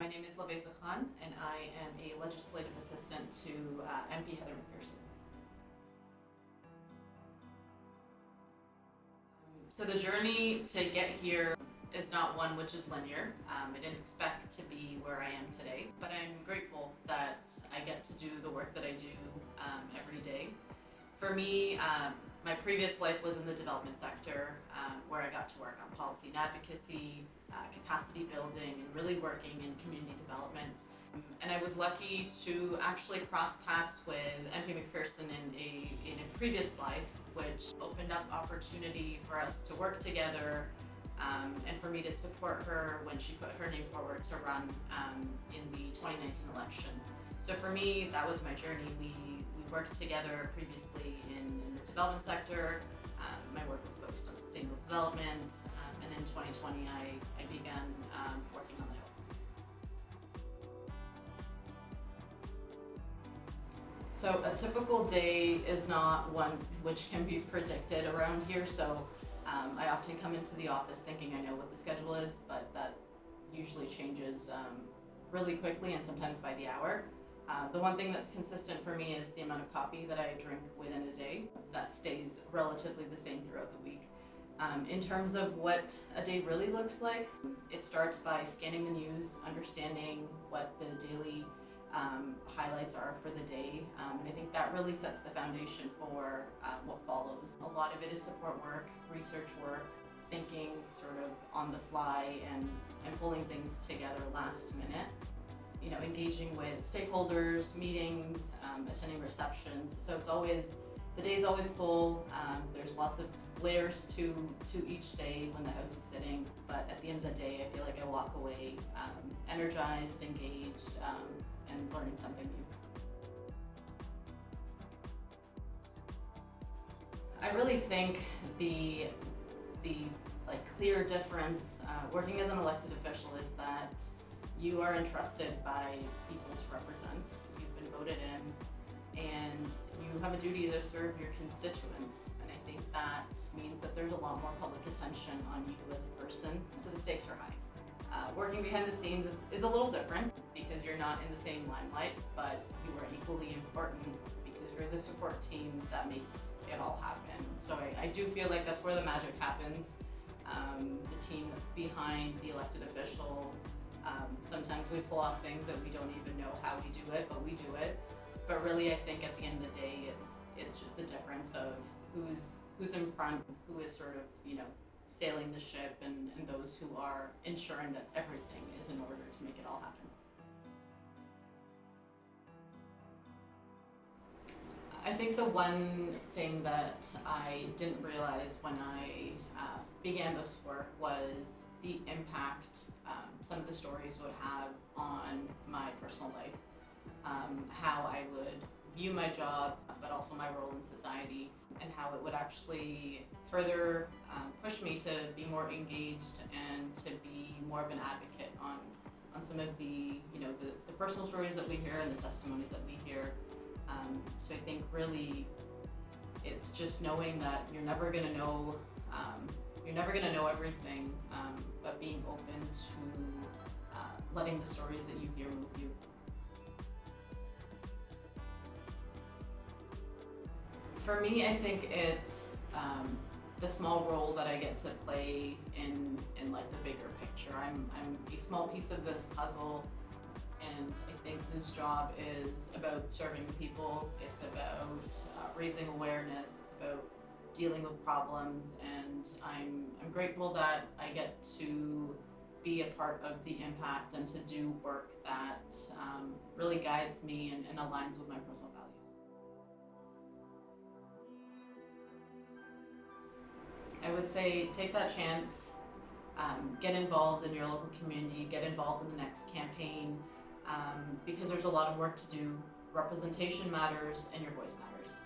My name is Laveza Khan, and I am a legislative assistant to MP Heather McPherson. So the journey to get here is not one which is linear. I didn't expect to be where I am today, but I'm grateful that I get to do the work that I do every day. For me, my previous life was in the development sector, where I got to work on policy and advocacy, capacity building, and really working in community development. And I was lucky to actually cross paths with MP McPherson in a previous life, which opened up opportunity for us to work together, and for me to support her when she put her name forward to run in the 2019 election. So for me, that was my journey. We worked together previously in the development sector. My work was focused on sustainable development, and in 2020 I began working on my own. So a typical day is not one which can be predicted around here. So I often come into the office thinking I know what the schedule is, but that usually changes really quickly and sometimes by the hour. The one thing that's consistent for me is the amount of coffee that I drink within a day. That stays relatively the same throughout the week. In terms of what a day really looks like, it starts by scanning the news, understanding what the daily highlights are for the day, and I think that really sets the foundation for what follows. A lot of it is support work, research work, thinking sort of on the fly and pulling things together last minute. You know, engaging with stakeholders, meetings, attending receptions. So the day's always full. There's lots of layers to each day when the house is sitting. But at the end of the day, I feel like I walk away energized, engaged, and learning something new. I really think the clear difference working as an elected official is that you are entrusted by people to represent. You've been voted in, and you have a duty to serve your constituents. And I think that means that there's a lot more public attention on you as a person, so the stakes are high. Working behind the scenes is a little different because you're not in the same limelight, but you are equally important because you're the support team that makes it all happen. So I do feel like that's where the magic happens. The team that's behind the elected official. Sometimes we pull off things that we don't even know how we do it, but we do it. But really, I think at the end of the day, it's just the difference of who's in front, who is sort of, you know, sailing the ship, and those who are ensuring that everything is in order to make it all happen. I think the one thing that I didn't realize when I began this work was the impact some of the stories would have on my personal life, how I would view my job, but also my role in society, and how it would actually further push me to be more engaged and to be more of an advocate on some of the, you know, the personal stories that we hear and the testimonies that we hear. So I think really it's just knowing that you're never going to know everything, but being open to letting the stories that you hear move you. For me, I think it's the small role that I get to play in like the bigger picture. I'm a small piece of this puzzle, and I think this job is about serving people. It's about raising awareness. It's about dealing with problems, and I'm grateful that I get to be a part of the impact and to do work that really guides me and aligns with my personal values. I would say take that chance, get involved in your local community, get involved in the next campaign, because there's a lot of work to do. Representation matters and your voice matters.